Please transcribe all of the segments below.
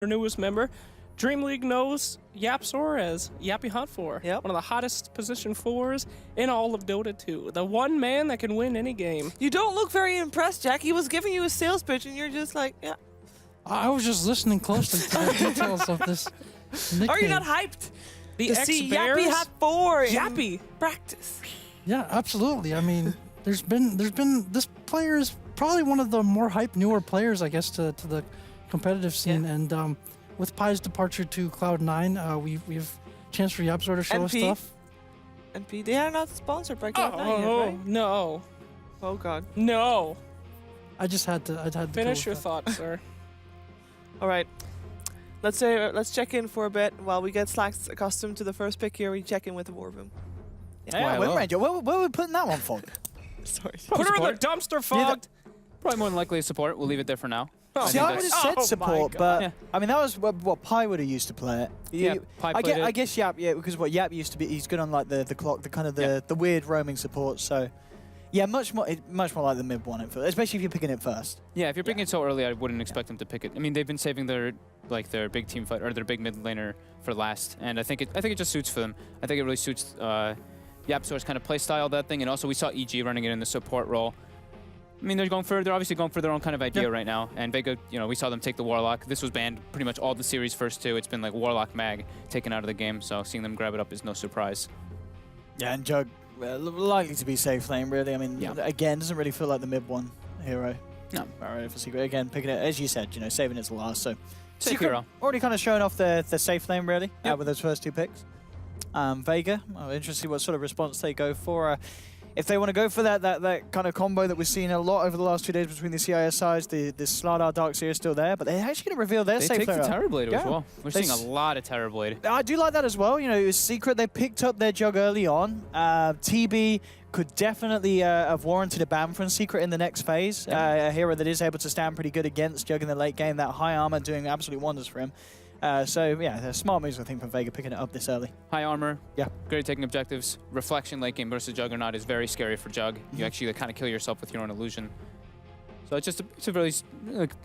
our newest member. DreamLeague knows YapzOr as Yappy Hot 4. Yep. One of the hottest position 4s in all of Dota 2. The one man that can win any game. You don't look very impressed, Jack. He was giving you a sales pitch, and you're just like, yeah. I was just listening closely to the details of this nickname. Are you not hyped The to see ex-Bears. Yappy Hot 4 in Yappy. practice? Yeah, absolutely. I mean, there's been this player is probably one of the more hyped newer players, I guess, to the competitive scene. Yeah. And with Pi's departure to Cloud9, we have a chance for YapzOr to show us NP. stuff. NP, they are not sponsored by Cloud9 yet, Oh, right? no. Oh, God. No. I had to Finish go your with that. thought, sir. All right. Let's check in for a bit while we get Slacks accustomed to the first pick here. We check in with the War Room. Yeah, Wind Ranger. Where are we putting that one, Fog? Sorry. Put her in the support. dumpster, Fogged. Probably more than likely a support. We'll leave it there for now. See, I would have said Oh my support, God. but Yeah. I mean that was what Pi would have used to play it. Yeah, Pi played it. I guess Yap, yeah, because what Yap used to be, he's good on like the clock, the kind of the weird roaming support. So, yeah, much more like the mid one, especially if you're picking it first. Yeah, if you're picking it so early, I wouldn't expect them to pick it. I mean, they've been saving their big team fight or their big mid laner for last, and I think it just suits for them. I think it really suits YapzOr's kind of play style, that thing, and also we saw EG running it in the support role. I mean, they're obviously going for their own kind of idea right now. And Vega, we saw them take the Warlock. This was banned pretty much all the series first two. It's been like Warlock Mag taken out of the game, so seeing them grab it up is no surprise. Yeah, and Jug likely to be safe lane, really. I mean, again, doesn't really feel like the mid one hero. No. Alright, for Secret again, picking it as you said, saving it to last. So Safe Secret hero. already kind of showing off the safe lane really with those first two picks. Vega, interested to see what sort of response they go for. If they want to go for that kind of combo that we've seen a lot over the last 2 days between the CISIs, the Slardar Darkseer is still there, but they're actually going to reveal their They safe take lane. the Terrorblade as well. We're They seeing a lot of Terrorblade. I do like that as well. It was Secret. They picked up their Jug early on. TB could definitely have warranted a ban from Secret in the next phase. A hero that is able to stand pretty good against Jug in the late game. That high armor doing absolute wonders for him. So yeah, they're smart moves I think from Vega picking it up this early. High armor, Yeah. great at taking objectives. Reflection late game versus Juggernaut is very scary for Jug. You actually kind of kill yourself with your own illusion. So it's a really,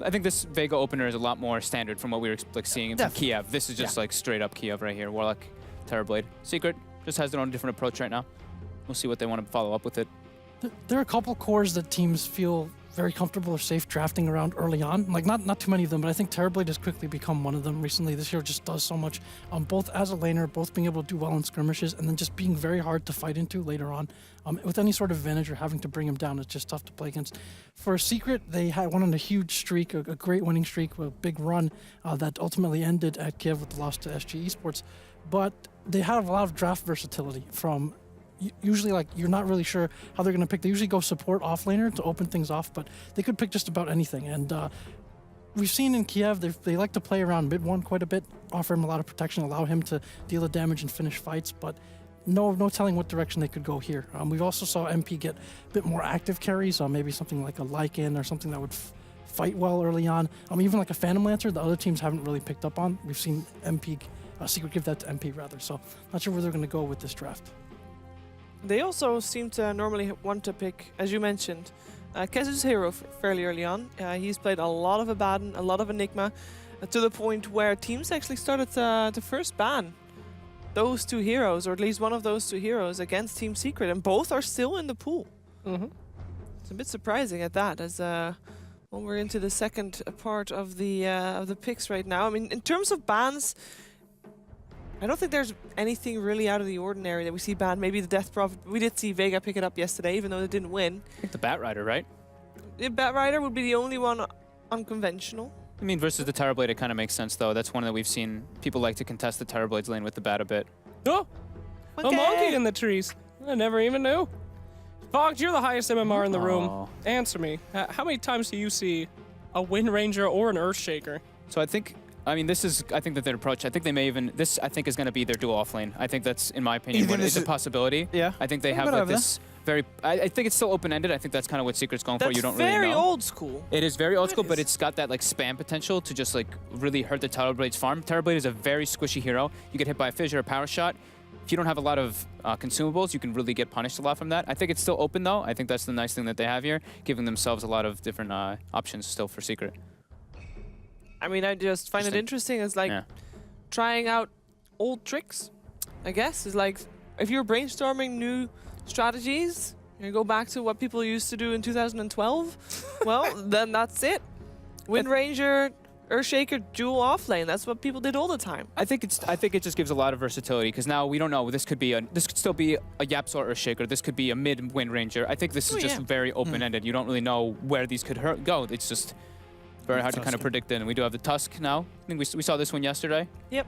I think this Vega opener is a lot more standard from what we were seeing in Kiev. This is just like straight up Kiev right here. Warlock, Terrorblade. Secret just has their own different approach right now. We'll see what they want to follow up with it. There are a couple cores that teams feel very comfortable or safe drafting around early on. Like not too many of them, but I think Terrorblade has quickly become one of them recently. This hero just does so much, both as a laner, both being able to do well in skirmishes, and then just being very hard to fight into later on. With any sort of advantage or having to bring him down, it's just tough to play against. For Secret, they went on a huge streak, a great winning streak, a big run that ultimately ended at Kiev with the loss to SG eSports. But they have a lot of draft versatility from usually, like, you're not really sure how they're going to pick. They usually go support offlaner to open things off, but they could pick just about anything. And we've seen in Kiev, they like to play around mid one quite a bit, offer him a lot of protection, allow him to deal the damage and finish fights, but no telling what direction they could go here. We've also saw MP get a bit more active carries, maybe something like a Lycan or something that would fight well early on. Even like a Phantom Lancer, the other teams haven't really picked up on. We've seen MP, Secret give that to MP rather, so not sure where they're going to go with this draft. They also seem to normally want to pick, as you mentioned, Kezu's hero fairly early on. He's played a lot of Abaddon, a lot of Enigma, to the point where teams actually started to first ban those two heroes, or at least one of those two heroes, against Team Secret, and both are still in the pool. It's a bit surprising at that, as when we're into the second part of the picks right now. I mean, in terms of bans, I don't think there's anything really out of the ordinary that we see banned. Maybe the Death Prophet. We did see Vega pick it up yesterday, even though they didn't win. I think the Bat Rider, right? The Bat Rider would be the only one unconventional. I mean, versus the Terrorblade, it kind of makes sense, though. That's one that we've seen people like to contest the Terrorblade's lane with the Bat a bit. Oh! A monkey in the trees. I never even knew. Fogged, you're the highest MMR in the room. Answer me. How many times do you see a Wind Ranger or an Earthshaker? So I think that their approach, I think they may even, this I think is going to be their dual off lane. I think that's, in my opinion, what is a possibility. Yeah. I think they have like this very, I think it's still open-ended. I think that's kind of what Secret's going for. You don't really know. That's very old school. It is very old school, but it's got that like spam potential to just like really hurt the Terrorblade's farm. Terrorblade is a very squishy hero. You get hit by a fissure or a power shot. If you don't have a lot of consumables, you can really get punished a lot from that. I think it's still open though. I think that's the nice thing that they have here, giving themselves a lot of different options still for Secret. I mean, I just find it interesting. It's like trying out old tricks, I guess. It's like if you're brainstorming new strategies, you go back to what people used to do in 2012, well, then that's it. Wind Ranger, Earthshaker, dual offlane. That's what people did all the time. I think it just gives a lot of versatility because now we don't know. This could still be a YapzOr Earthshaker. This could be a mid Wind Ranger. I think this is just very open-ended. You don't really know where these could go. It's just very hard to kind of predict it. And we do have the Tusk now. I think we saw this one yesterday. Yep.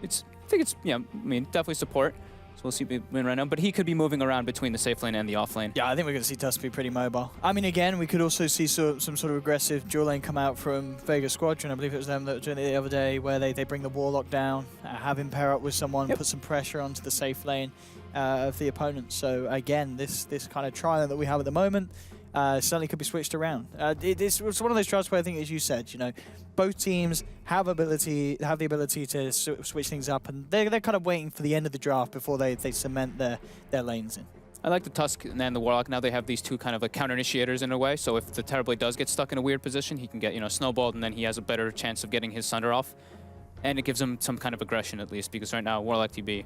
I think it's I mean, definitely support. So we'll see win right now, but he could be moving around between the safe lane and the off lane. Yeah, I think we're going to see Tusk be pretty mobile. I mean, again, we could also see some sort of aggressive dual lane come out from Vega Squadron. I believe it was them that were doing it the other day, where they bring the Warlock down, have him pair up with someone, put some pressure onto the safe lane of the opponent. So again, this kind of trial that we have at the moment certainly could be switched around. It's one of those trials where I think, as you said, you know, both teams have the ability to switch things up, and they're kind of waiting for the end of the draft before they cement their lanes in. I like the Tusk and then the Warlock. Now they have these two kind of like counter initiators in a way. So if the Terrorblade does get stuck in a weird position, he can get, you know, snowballed, and then he has a better chance of getting his Sunder off, and it gives him some kind of aggression at least, because right now Warlock TB.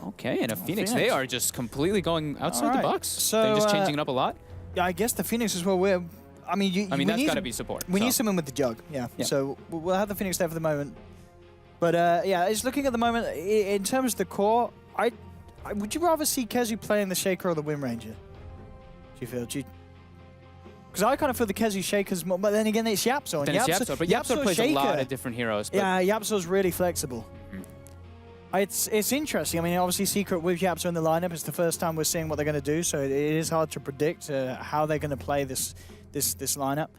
Okay, and a Phoenix. They are just completely going outside the box. So they're just changing it up a lot. Yeah, I guess the Phoenix as well. I mean, that's got to be support. We need someone with the jug, yeah. So we'll have the Phoenix there for the moment. But yeah, it's looking at the moment, in terms of the core, would you rather see Kezu playing the Shaker or the Wind Ranger? Do you feel? Because I kind of feel the Kezu Shaker's more, but then again, it's YapzOr. Then it's YapzOr, but YapzOr plays a lot of different heroes. But yeah, YapzOr's really flexible. It's interesting. I mean, obviously, Secret with YapzOr in the lineup. It's the first time we're seeing what they're going to do, so it is hard to predict how they're going to play this lineup.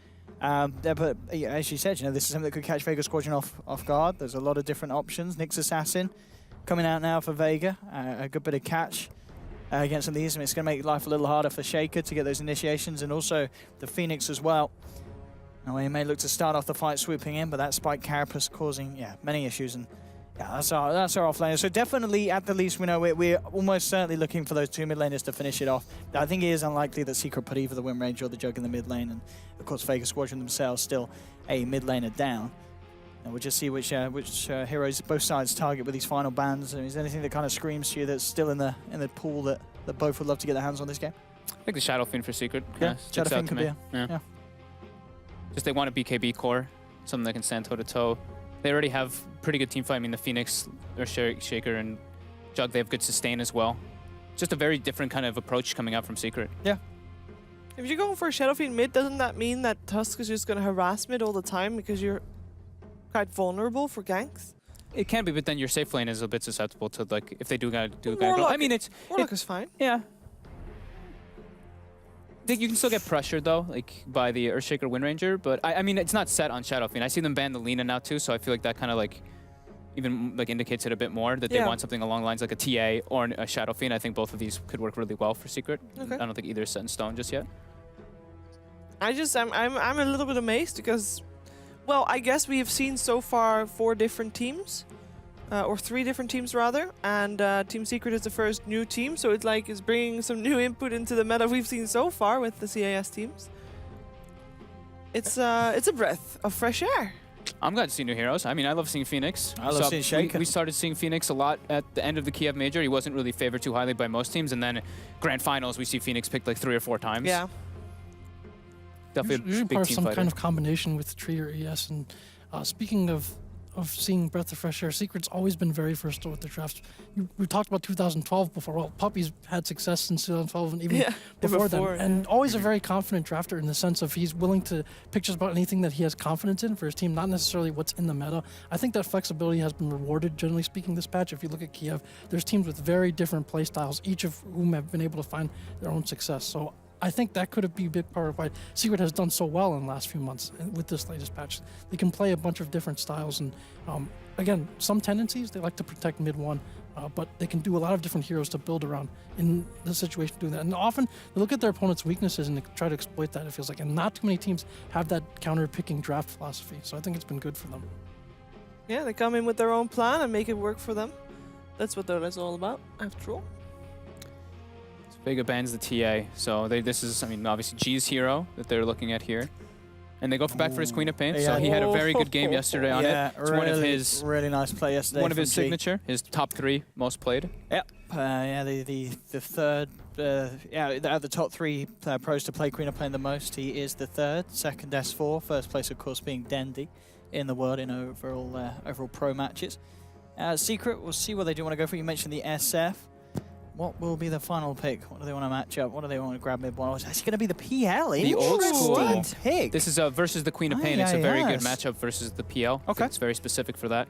But yeah, as you said, you know, this is something that could catch Vega Squadron off guard. There's a lot of different options. Nyx Assassin coming out now for Vega. A good bit of catch against some of these. I mean, it's going to make life a little harder for Shaker to get those initiations, and also the Phoenix as well. Now, he may look to start off the fight swooping in, but that Spike Carapace causing many issues. And yeah, that's our offlaner. So definitely, at the least, we know we're almost certainly looking for those two mid laners to finish it off. I think it is unlikely that Secret put either the Wind Ranger or the Jug in the mid lane, and of course Vega Squadron themselves still a mid laner down. And we'll just see which heroes both sides target with these final bans. Is there anything that kind of screams to you that's still in the pool that both would love to get their hands on this game? I think the Shadow Fiend for Secret. Yeah, Shadow Fiend could be. Yeah. Just they want a BKB core, something that can stand toe to toe. They already have pretty good team fight. I mean, the Phoenix, Shaker, and Jug, they have good sustain as well. Just a very different kind of approach coming out from Secret. Yeah. If you're going for a Shadow Fiend mid, doesn't that mean that Tusk is just going to harass mid all the time because you're quite vulnerable for ganks? It can be, but then your safe lane is a bit susceptible to, like, if they do gank. I mean, Warlock is fine. Yeah. I think you can still get pressured, though, like, by the Earthshaker Wind Ranger, but I mean, it's not set on Shadow Fiend. I see them ban the Lina now, too, so I feel like that kind of, like, even, like, indicates it a bit more, that they want something along the lines like a TA or a Shadow Fiend. I think both of these could work really well for Secret. Okay. I don't think either is set in stone just yet. I'm a little bit amazed because, well, I guess we have seen so far 4 different teams. Or 3 different teams rather, and Team Secret is the first new team, so it's like it's bringing some new input into the meta we've seen so far with the CAS teams. It's a breath of fresh air. I'm glad to see new heroes. I mean, I love seeing Phoenix. I love seeing Shaker. We started seeing Phoenix a lot at the end of the Kiev Major. He wasn't really favored too highly by most teams, and then Grand Finals we see Phoenix picked like 3 or 4 times. Yeah. Definitely Usually a big part of team some fighter. kind of combination with Tree or ES. And speaking of seeing breath of fresh air, Secret's always been very versatile with their drafts. We talked about 2012 before. Well, Puppy's had success since 2012 and even before then. And always a very confident drafter in the sense of he's willing to pick just about anything that he has confidence in for his team, not necessarily what's in the meta. I think that flexibility has been rewarded, generally speaking, this patch. If you look at Kiev, there's teams with very different play styles, each of whom have been able to find their own success. So I think that could be a big part of why Secret has done so well in the last few months with this latest patch. They can play a bunch of different styles, and again, some tendencies, they like to protect mid one, but they can do a lot of different heroes to build around in the situation doing that. And often they look at their opponent's weaknesses and they try to exploit that, it feels like. And not too many teams have that counter-picking draft philosophy, so I think it's been good for them. Yeah, they come in with their own plan and make it work for them. That's what Dota is all about, after all. Vega bans the TA, so this is, I mean, obviously G's hero that they're looking at here. And they go back for his Queen of Pain, Yeah. so he had a very good game yesterday on Yeah, it. It's one of his really nice play yesterday. one of from his G. signature, his top 3 most played. Yep. Yeah, the third. Out of the top 3 pros to play Queen of Pain the most, he is the third. Second S4. First place, of course, being Dendy in the world in overall pro matches. Secret, we'll see what they do want to go for. You mentioned the SF. What will be the final pick? What do they want to match up? What do they want to grab mid one? It's actually going to be the PL. The old school Interesting pick. This is versus the Queen of Pain. It's a very good matchup versus the PL. Okay. It's very specific for that.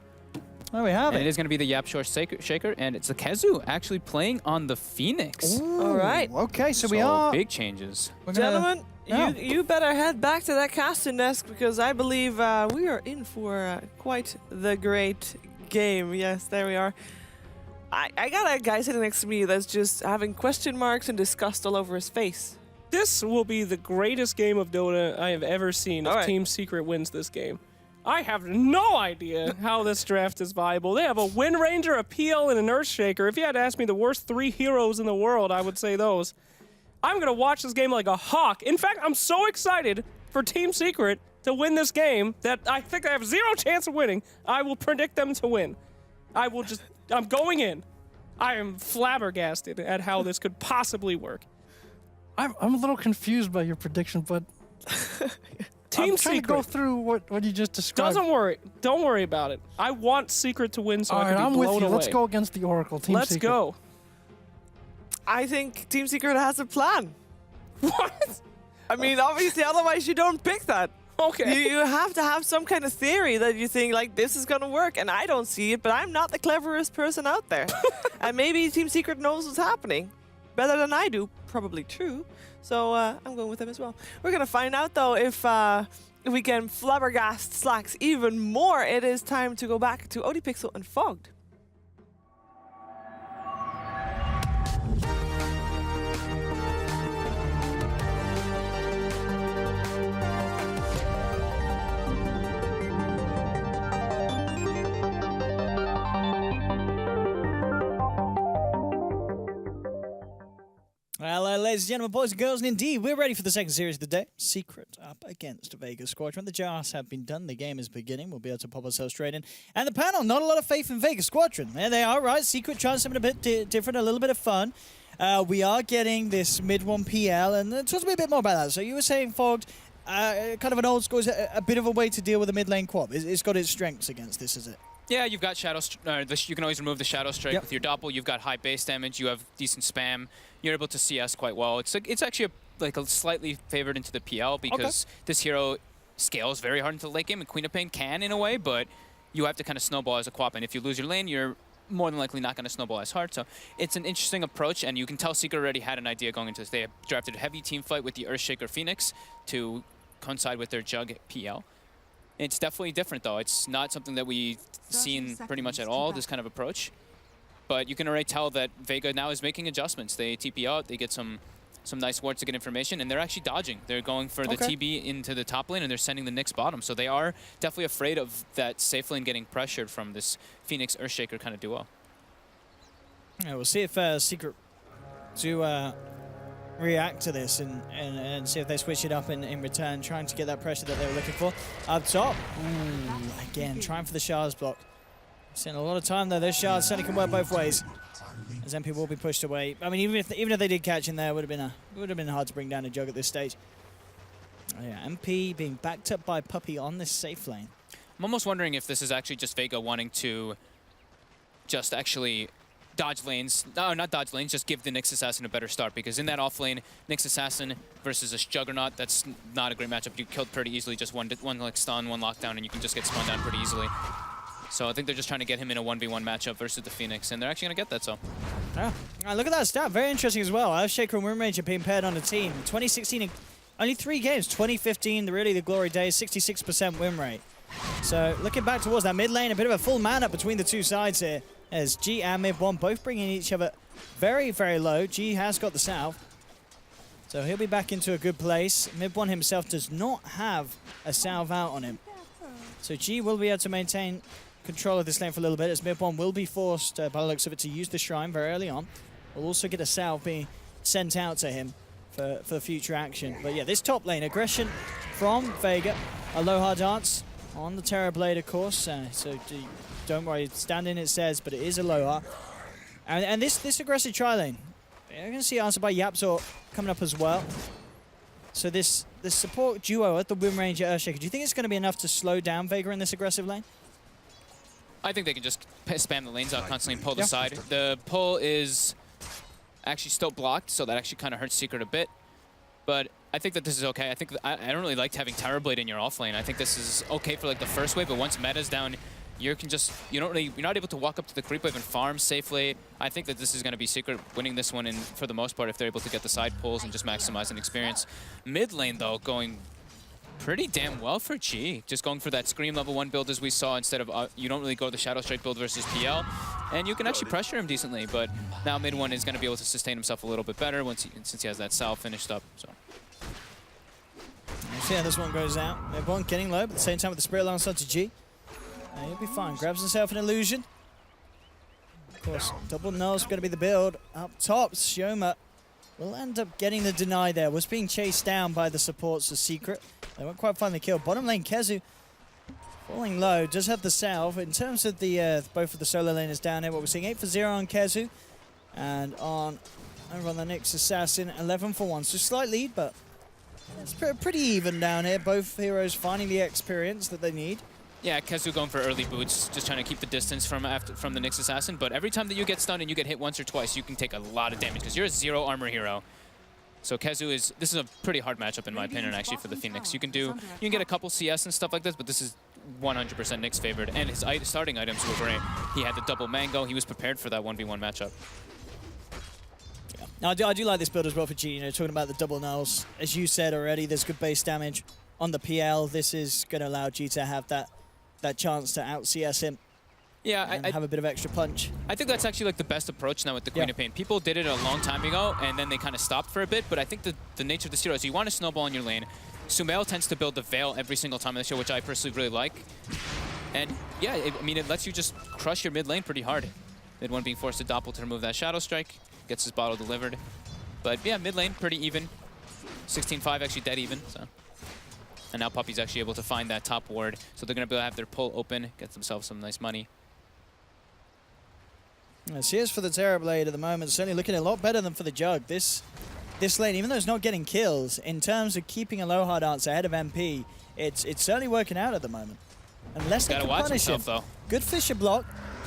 There we have And it it. is going to be the Yapshore Shaker, and it's the Kezu actually playing on the Phoenix. All right. Okay, so we are. big changes. We're gonna- Gentlemen, Yeah. you better head back to that casting desk because I believe we are in for quite the great game. Yes, there we are. I got a guy sitting next to me that's just having question marks and disgust all over his face. This will be the greatest game of Dota I have ever seen if All right. Team Secret wins this game. I have no idea how this draft is viable. They have a Wind Ranger, a PL, and an Earthshaker. If you had to ask me the worst 3 heroes in the world, I would say those. I'm going to watch this game like a hawk. In fact, I'm so excited for Team Secret to win this game that I think they have 0 chance of winning. I will predict them to win. I'm going in. I am flabbergasted at how this could possibly work. I'm a little confused by your prediction, but Team I'm trying to go Secret. through what you just described. Don't worry about it. I want Secret to win so All I right, can be I'm blown with you. away. Let's go against the Oracle. Team Let's Secret. go. I think Team Secret has a plan. What? I mean, obviously, otherwise you don't pick that. Okay. You have to have some kind of theory that you think, like, this is going to work. And I don't see it, but I'm not the cleverest person out there. And maybe Team Secret knows what's happening better than I do. Probably true. So I'm going with them as well. We're going to find out, though, if we can flabbergast Slacks even more. It is time to go back to ODPixel and Fogged. Well, ladies and gentlemen, boys and girls, and indeed, we're ready for the second series of the day. Secret up against Vega Squadron. The jars have been done. The game is beginning. We'll be able to pop ourselves straight in. And the panel, not a lot of faith in Vega Squadron. There they are, right? Secret trying something a bit different, a little bit of fun. We are getting this mid-1 PL, and talk to me a bit more about that. So you were saying, Fogged, kind of an old school, is a bit of a way to deal with a mid-lane quad. It's got its strengths against this, is it? Yeah, you've got Shadow. You can always remove the Shadow Strike Yep. with your Doppel. You've got high base damage. You have decent spam. You're able to CS quite well. It's actually like a slightly favored into the PL because this hero scales very hard into the late game, and Queen of Pain can in a way, but you have to kind of snowball as a Quap. And if you lose your lane, you're more than likely not going to snowball as hard. So it's an interesting approach, and you can tell Secret already had an idea going into this. They have drafted a heavy team fight with the Earthshaker Phoenix to coincide with their Jug PL. It's definitely different, though. It's not something that we've seen pretty much at all, this kind of approach. But you can already tell that Vega now is making adjustments. They TP out, they get some nice wards to get information, and they're actually dodging. They're going for the TB into the top lane, and they're sending the Nyx bottom. So they are definitely afraid of that safe lane getting pressured from this Phoenix Earthshaker kind of duo. Yeah, we'll see if Secret do react to this and see if they switch it up in return, trying to get that pressure that they were looking for. Up top, again, trying for the shards block. Seeing a lot of time though. Those shards certainly can work both ways, as MP will be pushed away. I mean, even if they did catch in there, it would have been hard to bring down a Jug at this stage. Oh, yeah, MP being backed up by Puppy on this safe lane. I'm almost wondering if this is actually just Vega wanting to just actually dodge lanes. No, not dodge lanes, just give the Nyx Assassin a better start, because in that off lane, Nyx Assassin versus a Juggernaut, that's not a great matchup. You killed pretty easily, just one like stun, one lockdown, and you can just get spun down pretty easily. So I think they're just trying to get him in a 1v1 matchup versus the Phoenix, and they're actually going to get that, so. Yeah. Look at that stat. Very interesting as well. Earthshaker and Wind Ranger being paired on the team. 2016, only 3 games. 2015, really the glory days, 66% win rate. So looking back towards that mid lane, a bit of a full man-up between the two sides here, as G and mid-1 both bringing each other very, very low. G has got the south, so he'll be back into a good place. Mid-1 himself does not have a salve out on him. So G will be able to maintain control of this lane for a little bit, as mid-1 will be forced, by the looks of it, to use the Shrine very early on. We'll also get a salve being sent out to him for future action. But yeah, this top lane, aggression from Vega. Aloha Dance on the Terrorblade, of course. Don't worry, stand in, it says, but it is Aloha. And this aggressive tri-lane, you're going to see answered by YapzOr coming up as well. So this support duo at the Wind Ranger Earthshaker, do you think it's going to be enough to slow down Vega in this aggressive lane? I think they can just spam the lanes out constantly and pull the side. The pull is actually still blocked, so that actually kind of hurts Secret a bit. But I think that this is okay. I think I don't really like having Terrorblade in your off lane. I think this is okay for like the first wave, but once meta's down, you're not able to walk up to the creep wave and farm safely. I think that this is going to be Secret winning this one, for the most part, if they're able to get the side pulls and just maximize an experience. Mid lane though, going pretty damn well for G. Just going for that Scream level 1 build as we saw, instead of, you don't really go the Shadow Strike build versus PL. And you can actually pressure him decently, but now mid one is going to be able to sustain himself a little bit better since he has that Sal finished up. So. Let's see how this one goes out. Mid one getting low, but at the same time with the Spirit Lance onto G. He'll be fine. Grabs himself an illusion. Of course, double null's going to be the build. Up top, Xioma will end up getting the deny there. Was being chased down by the supports of Secret. They won't quite find the kill. Bottom lane, Kezu falling low. Does have the salve. In terms of the both of the solo laners down here, what we're seeing 8 for 0 on Kezu. And over on the Nyx Assassin, 11 for 1. So slight lead, but it's pretty even down here. Both heroes finding the experience that they need. Yeah, Kezu going for early boots, just trying to keep the distance from the Nyx Assassin. But every time that you get stunned and you get hit once or twice, you can take a lot of damage because you're a 0 armor hero. So Kezu this is a pretty hard matchup in my opinion, actually, for the Phoenix. You can get a couple CS and stuff like this, but this is 100% Nyx favored. And his starting items were great. He had the double mango. He was prepared for that 1v1 matchup. Yeah. Now, I do like this build as well for G. You know, talking about the double nulls, as you said already, there's good base damage on the PL. This is going to allow G to have that chance to out CS him. Yeah, and have a bit of extra punch. I think that's actually like the best approach now with the Queen of Pain. People did it a long time ago, and then they kind of stopped for a bit, but I think the nature of this hero is you want to snowball in your lane. Sumail tends to build the Veil every single time in the show, which I personally really like. And yeah, it lets you just crush your mid lane pretty hard. Mid one being forced to doppel to remove that Shadow Strike, gets his bottle delivered. But yeah, mid lane pretty even. 16-5 actually dead even, so. And now Puppy's actually able to find that top ward, so they're going to be able to have their pull open, get themselves some nice money. CS for the Terrorblade at the moment, certainly looking a lot better than for the Jug. This lane, even though it's not getting kills, in terms of keeping Aloha Dance ahead of MP, it's certainly working out at the moment. Unless they can punish him. Though. Good Fisher block,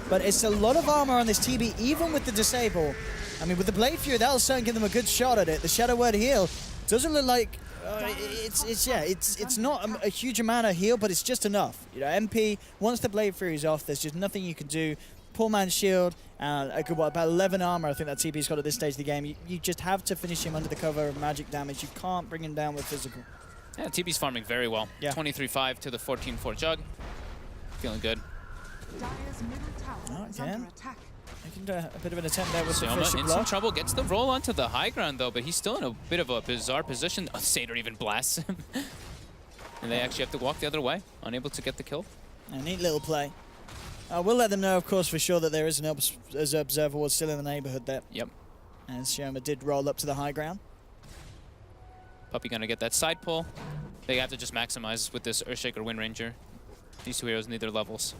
but it's a lot of armor on this TB, even with the disable. I mean, with the Blade Fury, that'll certainly give them a good shot at it. The Shadow Word heal doesn't look like it's not a huge amount of heal, but it's just enough. You know, MP, once the Blade Fury's off, there's just nothing you can do. Poor man's shield, a good, about 11 armor I think that TP's got at this stage of the game. You just have to finish him under the cover of magic damage. You can't bring him down with physical. Yeah, TP's farming very well. Yeah. 23-5 to the 14-4 Jug. Feeling good. Again. I can do a bit of an attempt there with the Fisher in block. some trouble, gets the roll onto the high ground though, but he's still in a bit of a bizarre position. Satyr even blasts him. And they actually have to walk the other way, unable to get the kill. A neat little play. We'll let them know, of course, for sure that there is an observer ward still in the neighborhood there. Yep. And Xioma did roll up to the high ground. Puppy gonna get that side pull. They have to just maximize with this Earthshaker Wind Ranger. These two heroes need their levels.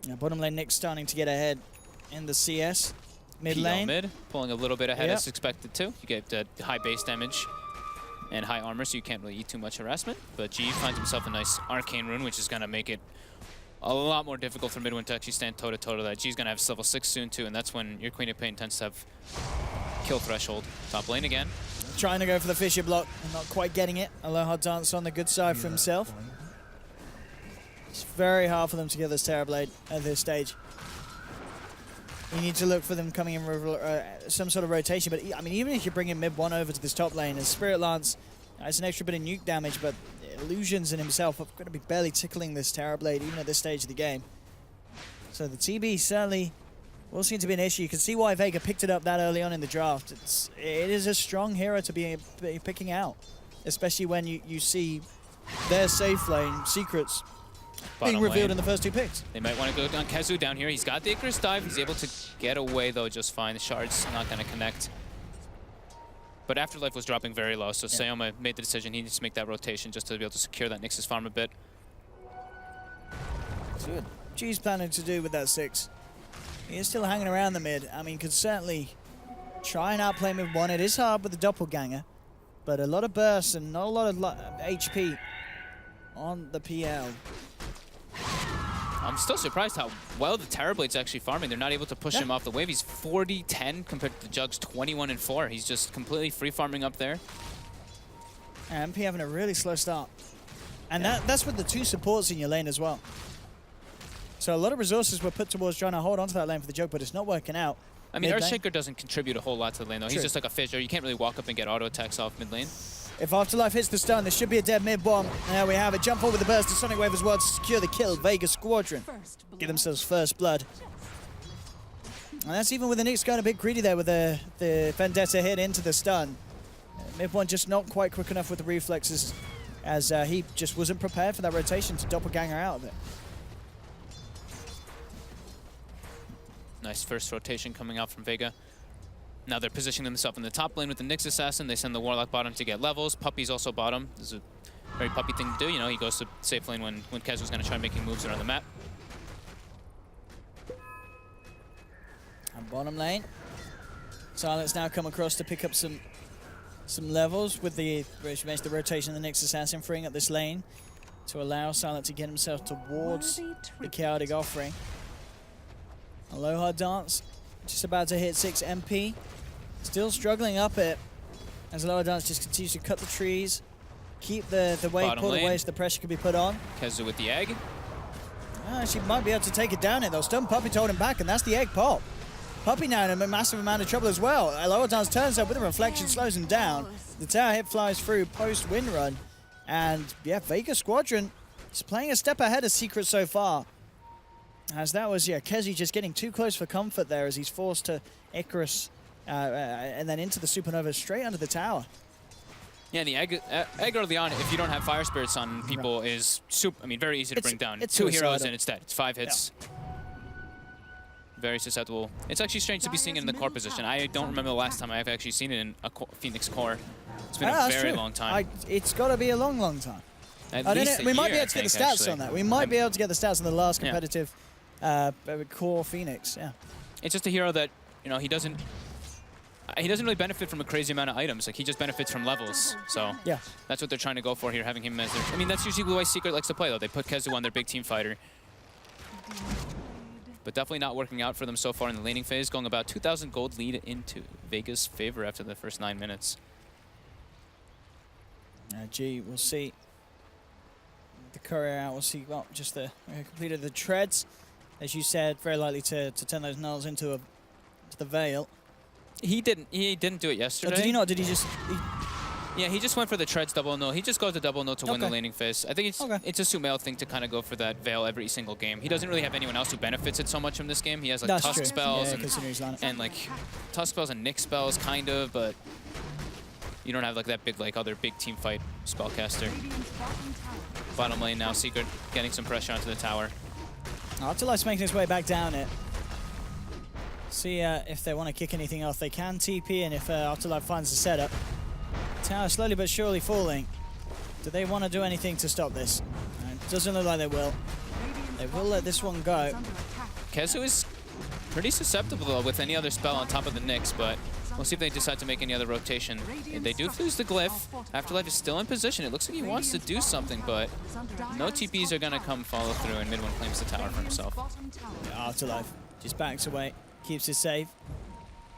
Yeah, bottom lane Nyx starting to get ahead in the CS. Mid lane. Mid, pulling a little bit ahead as expected to. You get high base damage and high armor, so you can't really eat too much harassment. But G finds himself a nice Arcane Rune, which is gonna make it a lot more difficult for Midwin to actually stand toe-to-toe to that. G's gonna have level 6 soon too, and that's when your Queen of Pain tends to have kill threshold. Top lane again. Trying to go for the Fisher block and not quite getting it. Aloha Dance on the good side for himself. It's very hard for them to get this Terrorblade at this stage. You need to look for them coming in some sort of rotation, but I mean, even if you bring in mid one over to this top lane, as Spirit Lance has an extra bit of nuke damage, but Illusions in himself are going to be barely tickling this Terrorblade even at this stage of the game. So the TB certainly will seem to be an issue. You can see why Vega picked it up that early on in the draft. It is a strong hero to be picking out, especially when you see their safe lane secrets being revealed in the first two picks. They might want to go on Kezu down here. He's got the Icarus dive. He's able to get away though just fine. The shard's not going to connect. But Afterlife was dropping very low, so Sayoma made the decision he needs to make that rotation just to be able to secure that Nyx's farm a bit. See what G's planning to do with that 6. He is still hanging around the mid. I mean, could certainly try and outplay mid 1. It is hard with the doppelganger, but a lot of bursts and not a lot of HP on the PL. I'm still surprised how well the Terrorblade's actually farming. They're not able to push him off the wave. He's 40-10 compared to the Jug's 21-4. He's just completely free farming up there. And MP having a really slow start. And that's with the 2 supports in your lane as well. So a lot of resources were put towards trying to hold onto that lane for the Jug, but it's not working out. I mean, Earthshaker doesn't contribute a whole lot to the lane, though. He's just like a fissure. You can't really walk up and get auto attacks off mid lane. If Afterlife hits the stun, there should be a dead mid bomb. There we have it. Jump forward with the burst, the Sonic Wave as well to secure the kill. Vega Squadron give themselves first blood. And that's even with the Nyx going a bit greedy there with the Vendetta hit into the stun. Mid one just not quite quick enough with the reflexes as he just wasn't prepared for that rotation to doppelganger out of it. Nice first rotation coming out from Vega. Now they're positioning themselves in the top lane with the Nyx Assassin. They send the Warlock bottom to get levels. Puppy's also bottom. This is a very Puppy thing to do. You know, he goes to safe lane when Kezu's going to try making moves around the map. And bottom lane. Silence now come across to pick up some levels with the rotation of the Nyx Assassin, freeing up this lane to allow Silent to get himself towards the Chaotic Offering. Aloha Dance just about to hit 6 MP. Still struggling up it as Aloha Dance just continues to cut the trees, keep the wave Bottom pulled lane. away so the pressure can be put on. Kezu with the egg. She might be able to take it down though. Stun Puppy told him back, and that's the egg pop. Puppy now in a massive amount of trouble as well. Aloha Dance turns up with a reflection, slows him down. The tower hit flies through post wind run. And yeah, Vega Squadron is playing a step ahead of Secret so far. As that was, Kezi just getting too close for comfort there as he's forced to Icarus and then into the Supernova straight under the tower. Yeah, the egg early on, if you don't have Fire Spirits on people, is very easy to bring down. It's 2 heroes suicidal. and it's dead. It's 5 hits. Very susceptible. It's actually strange to be seeing it in the core position. I don't remember the last time I've actually seen it in a Phoenix core. It's been a very long time. It's got to be a long, long time. At least a we might be year, able to get the I stats think, on that. We might be able to get the stats on the last Yeah. competitive core Phoenix. Yeah. It's just a hero that, he doesn't really benefit from a crazy amount of items. Like, he just benefits from levels. So Yeah. that's what they're trying to go for here, having him as their... I mean, that's usually the way Secret likes to play, though. They put Kezu on their big team fighter. But definitely not working out for them so far in the laning phase, going about 2,000 gold lead into Vega's favor after the first 9 minutes. We'll see. The courier out, we'll see, well, just completed the treads. As you said, very likely to turn those nulls into the Veil. He didn't do it yesterday. Oh, did he not? Did he just... Yeah, he just went for the treads double null. He just goes to double null to win the laning phase. I think it's a Sumail thing to kind of go for that Veil every single game. He doesn't really have anyone else who benefits it so much from this game. He has like That's Tusk true. spells and like Tusk spells and Nyx spells kind of, but you don't have like that big other big team fight spellcaster. Bottom lane now, Secret getting some pressure onto the tower. Afterlife's making his way back down it. See if they want to kick anything off. They can TP, and if Afterlife finds the setup. Tower slowly but surely falling. Do they want to do anything to stop this? It doesn't look like they will. They will let this one go. Kezu is pretty susceptible though with any other spell on top of the Nyx, but we'll see if they decide to make any other rotation. They do lose the Glyph. Afterlife is still in position. It looks like he wants to do something, but no TPs are going to come follow through, and Mid-1 claims the tower for himself. Yeah, Afterlife just backs away, keeps it safe.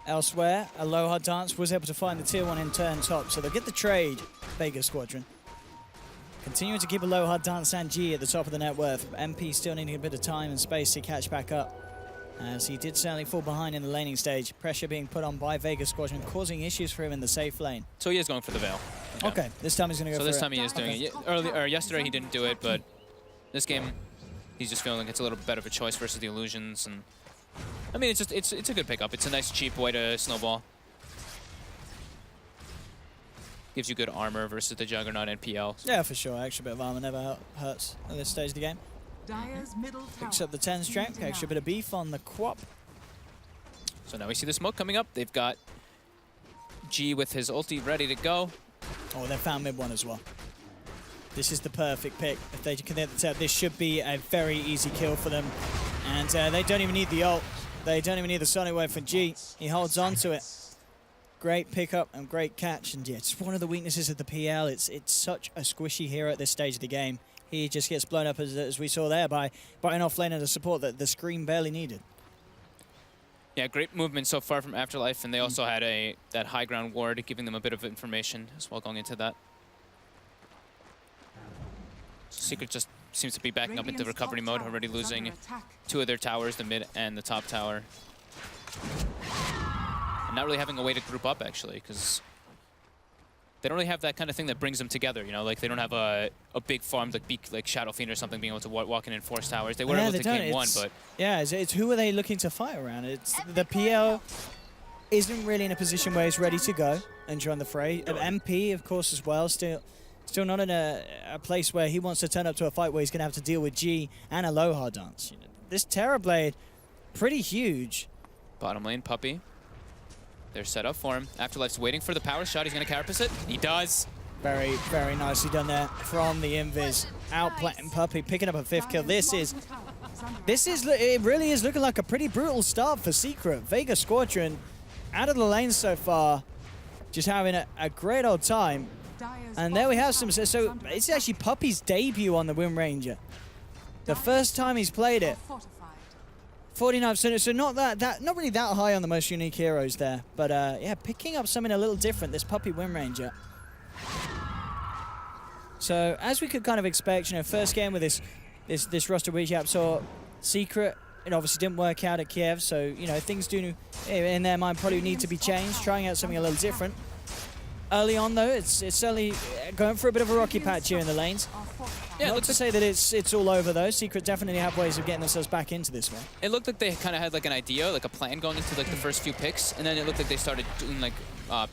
Elsewhere, Aloha Dance was able to find the tier 1 in turn top, so they'll get the trade, Vega Squadron. Continuing to keep Aloha Dance and G at the top of the net worth. MP still needing a bit of time and space to catch back up, as he did certainly fall behind in the laning stage. Pressure being put on by Vega Squadron, causing issues for him in the safe lane. So he is going for the Veil. Yeah. Okay, this time he's going to go for it. So this time he is doing it. Yesterday he didn't do it, but this game he's just feeling it's a little bit better of a choice versus the Illusions. And I mean, it's a good pickup. It's a nice cheap way to snowball. Gives you good armor versus the Juggernaut NPL. Yeah, for sure. Extra bit of armor never hurts at this stage of the game. Picks up the 10 strength, extra bit of beef on the Quap. So now we see the smoke coming up. They've got G with his ulti ready to go. Oh, they found mid one as well. This is the perfect pick. If they can hit the tap, this should be a very easy kill for them. And they don't even need the ult. They don't even need the Sonic Wave for G. He holds on to it. Great pickup and great catch. And yeah, it's one of the weaknesses of the PL. It's such a squishy hero at this stage of the game. He just gets blown up, as we saw there, by an offlaner to support that the screen barely needed. Yeah, great movement so far from Afterlife, and they also had that high ground ward, giving them a bit of information as well going into that. Secret just seems to be backing up into recovery mode, already losing 2 of their towers, the mid and the top tower. And not really having a way to group up, actually, because they don't really have that kind of thing that brings them together, you know? Like, they don't have a big farm like Shadow Fiend or something being able to walk in and force towers. They were able to gain one, but... Yeah, it's who are they looking to fight around? It's the PL isn't really in a position where he's ready to go and join the fray. MP, of course, as well, still not in a place where he wants to turn up to a fight where he's going to have to deal with G and Aloha Dance. You know, this Terrorblade, pretty huge. Bottom lane, Puppey. They're set up for him. Afterlife's waiting for the power shot. He's going to carapace it. He does. Very, very nicely done there from the Invis. Outplaying Puppey, picking up a 5th kill. It really is looking like a pretty brutal start for Secret. Vega Squadron out of the lane so far, just having a great old time. And there we have some. So it's actually Puppey's debut on the Wind Ranger. The first time he's played it. 49%, so not really that high on the most unique heroes there. But yeah, picking up something a little different, this Puppey Wind Ranger. So as we could kind of expect, you know, first game with this roster we saw Secret, it obviously didn't work out at Kiev, so you know, things do in their mind probably need to be changed, trying out something a little different. Early on though, it's certainly going for a bit of a rocky patch here in the lanes. Yeah, not to say that it's all over though. Secret definitely have ways of getting themselves back into this one. It looked like they kind of had like an idea, like a plan going into like the first few picks, and then it looked like they started doing like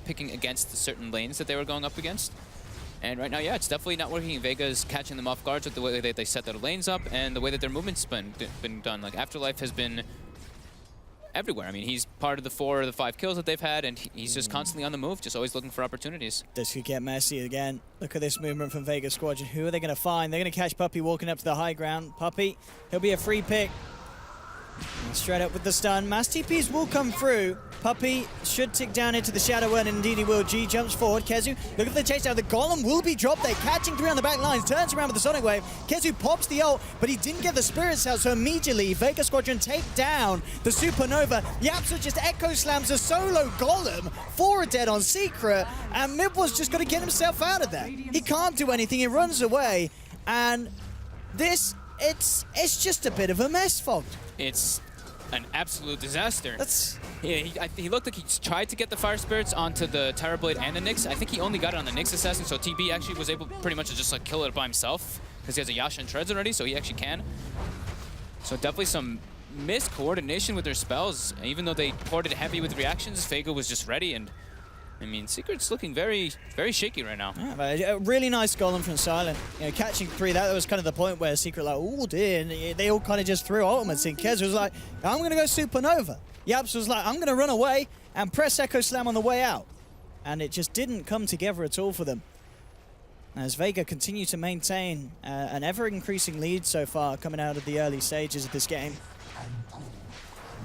picking against the certain lanes that they were going up against. And right now, yeah, it's definitely not working. Vega's catching them off guard with the way that they set their lanes up and the way that their movement's been done. Like Afterlife has been everywhere. I mean, he's part of the 4 or the 5 kills that they've had, and he's just constantly on the move, just always looking for opportunities. This could get messy again. Look at this movement from Vega Squadron. Who are they going to find? They're going to catch Puppey walking up to the high ground. Puppey, he'll be a free pick. And straight up with the stun. Mass TPs will come through. Puppey should tick down into the Shadow, and indeed he will. G jumps forward. Kezu, look at the chase down. The Golem will be dropped there, catching 3 on the back lines. Turns around with the Sonic Wave. Kezu pops the ult, but he didn't get the Spirits out, so immediately Vega Squadron take down the Supernova. Yapsu just echo slams a solo Golem. 4 are dead on Secret, and Mibwa's just got to get himself out of there. He can't do anything. He runs away, and this, it's just a bit of a mess, Fogged. It's an absolute disaster. He looked like he tried to get the Fire Spirits onto the Terrorblade and the Nyx. I think he only got it on the Nyx Assassin, so TB actually was able pretty much to just like kill it by himself because he has a Yasha and Treads already, so he actually can. So definitely some miscoordination with their spells. Even though they ported heavy with reactions, Vega was just ready, and I mean, Secret's looking very, very shaky right now. Yeah, a really nice Golem from Silent. You know, catching 3, that was kind of the point where Secret like, oh dear, and they all kind of just threw ultimates in. Kez was like, I'm going to go Supernova. Yaps was like, I'm going to run away and press Echo Slam on the way out. And it just didn't come together at all for them. As Vega continue to maintain an ever-increasing lead so far coming out of the early stages of this game.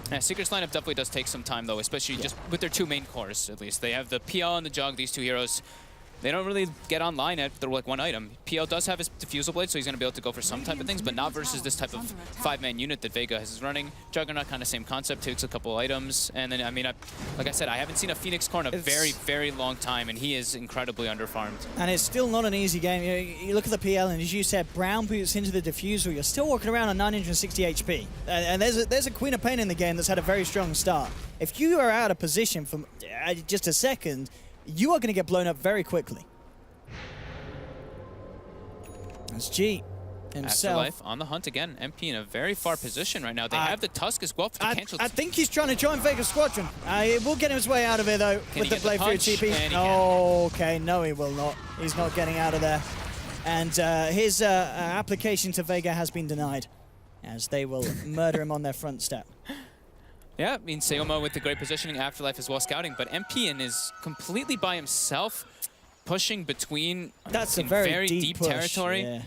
Yeah, Secret's lineup definitely does take some time, though, especially just with their 2 main cores, at least. They have the PL and the Jug, these 2 heroes. They don't really get online at their, like, 1 item. PL does have his Diffusal Blade, so he's going to be able to go for some type of things, but not versus this type of 5-man unit that Vega is running. Juggernaut, kind of same concept, takes a couple items. And then, I mean, like I said, I haven't seen a Phoenix core in a very, very long time, and he is incredibly underfarmed. And it's still not an easy game. You look at the PL, and as you said, Brown boots into the Diffusal. You're still walking around on 960 HP. And there's a Queen of Pain in the game that's had a very strong start. If you are out of position for just a second, you are going to get blown up very quickly. As G himself. Afterlife on the hunt again. MP in a very far position right now. They have the Tusk as well for the cancel. I think he's trying to join Vega Squadron. He will get his way out of it though with the blade through TP. Oh, okay, no he will not. He's not getting out of there. And his application to Vega has been denied, as they will murder him on their front step. Yeah, I mean, Seoma with the great positioning, Afterlife as well scouting, but MPN is completely by himself, pushing between That's a in very deep push, territory. yeah.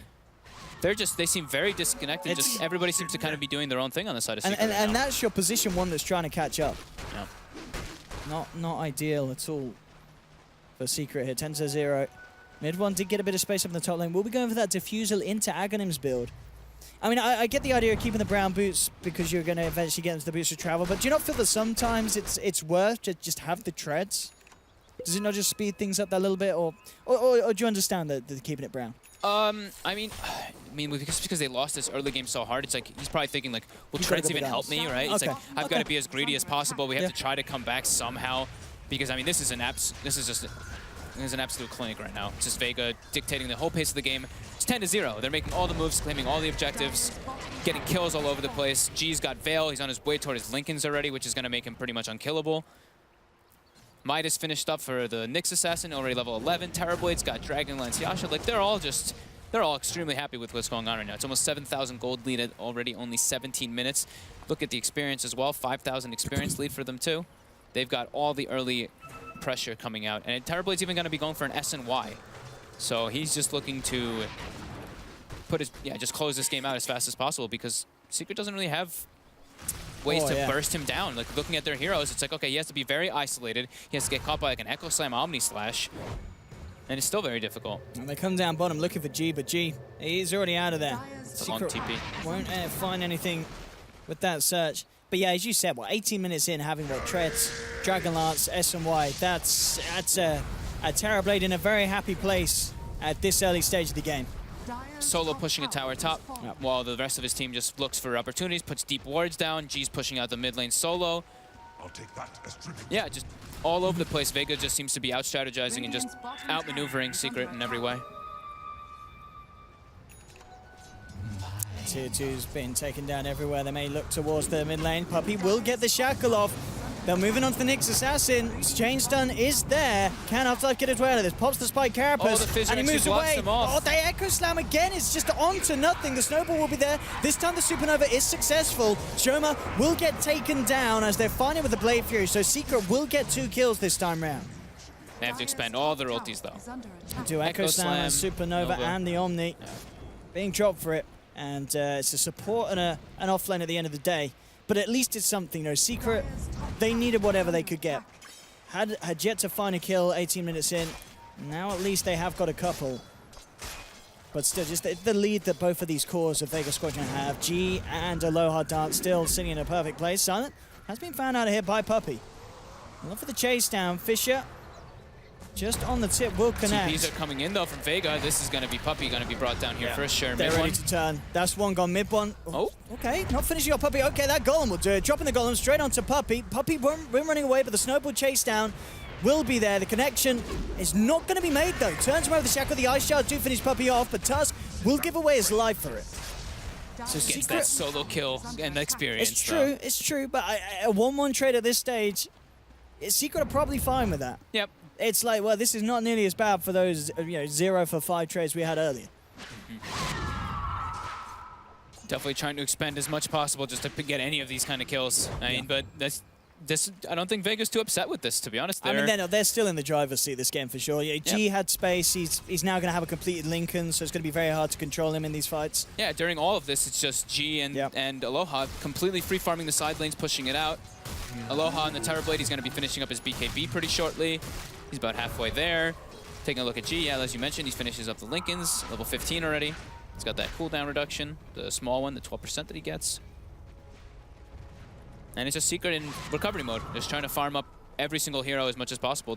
They seem very disconnected. It's- Just everybody seems to kind of be doing their own thing on the side of Secret. And that's your position one that's trying to catch up. Yeah. Not ideal at all for Secret here. 10-0. Mid one did get a bit of space up in the top lane. We'll be going for that Diffusal into Aghanim's build. I mean, I get the idea of keeping the brown boots because you're going to eventually get into the boots of travel, but do you not feel that sometimes it's worth to just have the treads? Does it not just speed things up that little bit, or do you understand that keeping it brown? I mean, because they lost this early game so hard, it's like he's probably thinking like, will treads even help me, right? It's Okay. like I've got to be as greedy as possible. We have Yeah. to try to come back somehow, because I mean, this is an absolute clinic right now. It's just Vega dictating the whole pace of the game. It's 10-0. They're making all the moves, claiming all the objectives, getting kills all over the place. G's got Veil. He's on his way toward his Lincolns already, which is going to make him pretty much unkillable. Midas finished up for the Nyx Assassin, already level 11. Terrorblade's got Dragonlance Yasha. Like, they're all extremely happy with what's going on right now. It's almost 7,000 gold lead at already only 17 minutes. Look at the experience as well. 5,000 experience lead for them too. They've got all the early pressure coming out. And Terrorblade's even going to be going for an S and Y. So he's just looking to just close this game out as fast as possible, because Secret doesn't really have ways to burst him down. Like, looking at their heroes, it's like, okay, he has to be very isolated. He has to get caught by like an Echo Slam Omni Slash. And it's still very difficult. And they come down bottom looking for G, but G, he's already out of there. It's a long TP. Won't find anything with that search. But yeah, as you said, 18 minutes in, having treads, Dragonlance, S and Y. That's a Terrorblade in a very happy place at this early stage of the game. Solo pushing a tower top, while the rest of his team just looks for opportunities, puts deep wards down. G's pushing out the mid lane solo. I'll take that as tribute. Yeah, just all over the place. Vega just seems to be out-strategizing and just outmaneuvering Secret in every way. Tier 2's been taken down everywhere. They may look towards the mid lane. Puppey will get the shackle off. They're moving on to the Nyx Assassin. Chain stun is there. Can Afterlife get his way out of this? Pops the spike carapace, and he moves away. Oh, they Echo Slam again. It's just on to nothing. The snowball will be there. This time the Supernova is successful. Shoma will get taken down as they're fighting with the Blade Fury, so Secret will get 2 kills this time round. They have to expend all their ultis, though. Do Echo Slam, Supernova, Nova. and the Omni. Being dropped for it. And it's a support and an offlane at the end of the day. But at least it's something, though. Secret, they needed whatever they could get. Had yet to find a kill 18 minutes in. Now at least they have got a couple. But still, just the lead that both of these cores of Vega Squadron have. G and Aloha Dance still sitting in a perfect place. Silent has been found out of here by Puppey. Look for the chase down. Fisher just on the tip will connect. TPs are coming in though from Vega. This is going to be Puppey going to be brought down here first. Sure, They're mid ready one. to turn. That's one gone, mid one. Oh. Okay, not finishing off Puppey. Okay, that Golem will do it. Dropping the Golem straight onto Puppey. Puppey won't running away, but the snowball chase down will be there. The connection is not going to be made though. Turns him over the shackle. The Ice Shard do finish Puppey off, but Tusk will give away his life for it. So Gets Secret, that solo kill and experience. it's true, but a 1-1 trade at this stage, Secret are probably fine with that. Yep. It's like, well, this is not nearly as bad for those 0 for 5 trades we had earlier. Definitely trying to expend as much possible just to get any of these kind of kills. I mean, but I don't think Vega's too upset with this, to be honest. I mean, they're still in the driver's seat this game for sure. Yeah, G had space. He's now going to have a completed Lincoln, so it's going to be very hard to control him in these fights. Yeah, during all of this, it's just G and Aloha completely free farming the side lanes, pushing it out. Aloha on the Terrorblade, he's going to be finishing up his BKB pretty shortly. He's about halfway there. Taking a look at G, yeah, as you mentioned, he finishes up the Lincolns, level 15 already. He's got that cooldown reduction, the small one, the 12% that he gets. And it's just Secret in recovery mode, just trying to farm up every single hero as much as possible.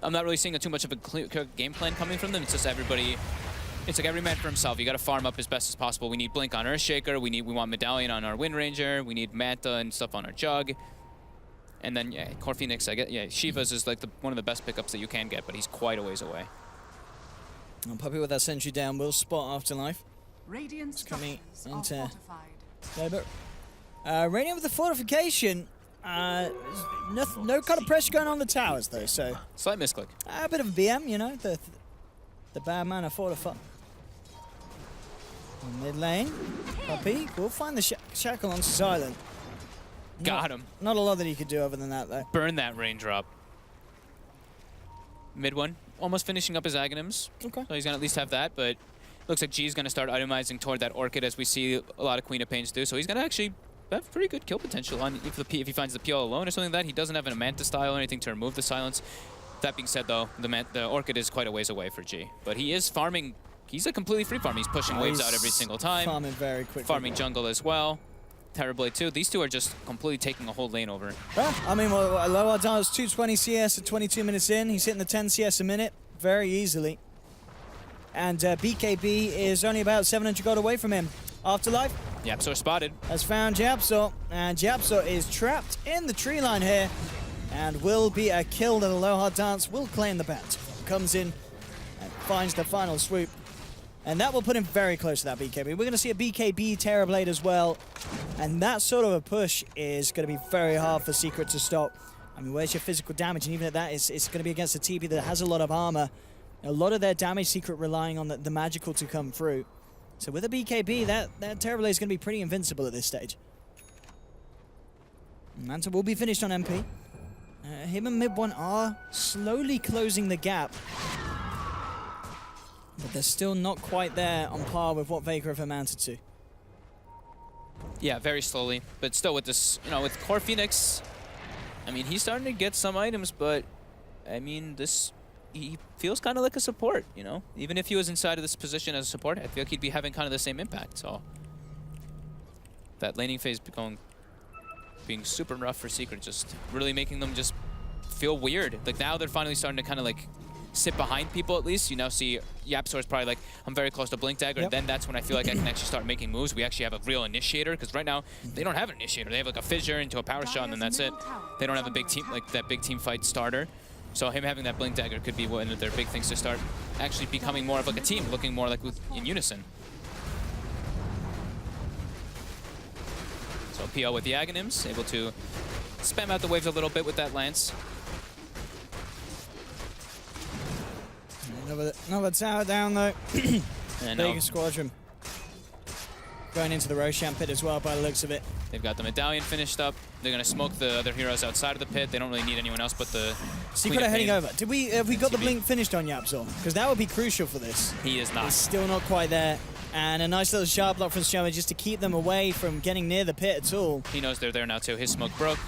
I'm not really seeing too much of a clear game plan coming from them. It's just everybody, it's like every man for himself. You got to farm up as best as possible. We need Blink on Earthshaker. We want Medallion on our Wind Ranger. We need Manta and stuff on our Jug. And then, yeah, Core Phoenix, Shiva's is like one of the best pickups that you can get, but he's quite a ways away. And Puppey with that sentry down will spot Afterlife. Radiant coming structures into are fortified. Radiant with the fortification. No kind of pressure going on the towers, though, so... Slight misclick. A bit of a BM, you know, the bad man of fortify. Mid lane, Puppey will find the shackle onto Silent. Got him. Not a lot that he could do other than that, though. Burn that raindrop. Mid one, almost finishing up his Aghanims. Okay. So he's going to at least have that, but looks like G's going to start itemizing toward that Orchid as we see a lot of Queen of Pains do. So he's going to actually have pretty good kill potential on if he finds the PL alone or something like that. He doesn't have an Manta style or anything to remove the silence. That being said, though, the Orchid is quite a ways away for G. But he is farming. He's a completely free farm. He's pushing waves out every single time. Farming very quickly. Farming jungle as well. Terrorblade too. These two are just completely taking a whole lane over. Yeah, I mean, well, low odds are 220 CS at 22 minutes in. He's hitting the 10 CS a minute very easily. And BKB is only about 700 gold away from him. Afterlife YapzOr spotted. has found YapzOr, and YapzOr is trapped in the tree line here and will be a kill that Aloha Dance will claim the bat. Comes in and finds the final swoop. And that will put him very close to that BKB. We're going to see a BKB Terrorblade as well. And that sort of a push is going to be very hard for Secret to stop. I mean, where's your physical damage? And even at that, it's going to be against a TB that has a lot of armor. A lot of their damage Secret relying on the magical to come through. So with a BKB, that Terrorblade is going to be pretty invincible at this stage. Manta will be finished on MP. Him and mid one are slowly closing the gap. But they're still not quite there on par with what Vega have amounted to. Yeah, very slowly. But still with this, you know, with Core Phoenix, I mean, he's starting to get some items, but I mean, he feels kind of like a support, you know? Even if he was inside of this position as a support, I feel like he'd be having kind of the same impact, so. That laning phase being super rough for Secret, just really making them just feel weird. Like now they're finally starting to kind of like sit behind people at least. You now see YapzOr's probably like, I'm very close to Blink Dagger, and then that's when I feel like I can actually start making moves. We actually have a real initiator, because right now they don't have an initiator. They have like a fissure into a power shot, and then that's it. They don't have a big team, like that big team fight starter. So him having that Blink Dagger could be one of their big things to start actually becoming more of like a team, looking more like in unison. So PL with the Aghanims, able to spam out the waves a little bit with that Lance. Another tower down though. And Vega Squadron going into the Roshan pit as well by the looks of it. they've got the Medallion finished up. They're going to smoke the other heroes outside of the pit. They don't really need anyone else but the Secret are heading over. Have we got the blink finished on YapzOr? Because that would be crucial for this. He is not. He's still not quite there. And a nice little sharp block from Shoma just to keep them away from getting near the pit at all. He knows they're there now too. His smoke broke.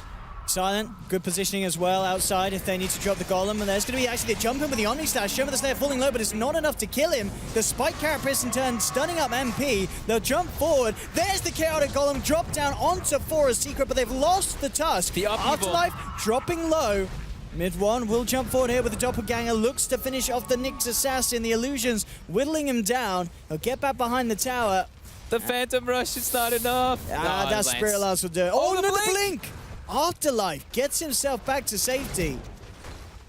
Silent, good positioning as well outside if they need to drop the golem. And there's going to be actually the jump in with the Omni Slash. Shoma the Slayer falling low, but it's not enough to kill him. The Spike Carapace in turn stunning up MP. They'll jump forward. There's the Chaotic Golem drop down onto Forest Secret, but they've lost the Tusk. The upheaval. Afterlife dropping low. Mid one will jump forward here with the Doppelganger. Looks to finish off the Nyx Assassin. The illusions whittling him down. He'll get back behind the tower. The Phantom Rush is not enough. That Spirit Lance will do it. Oh, no, the blink! Afterlife gets himself back to safety.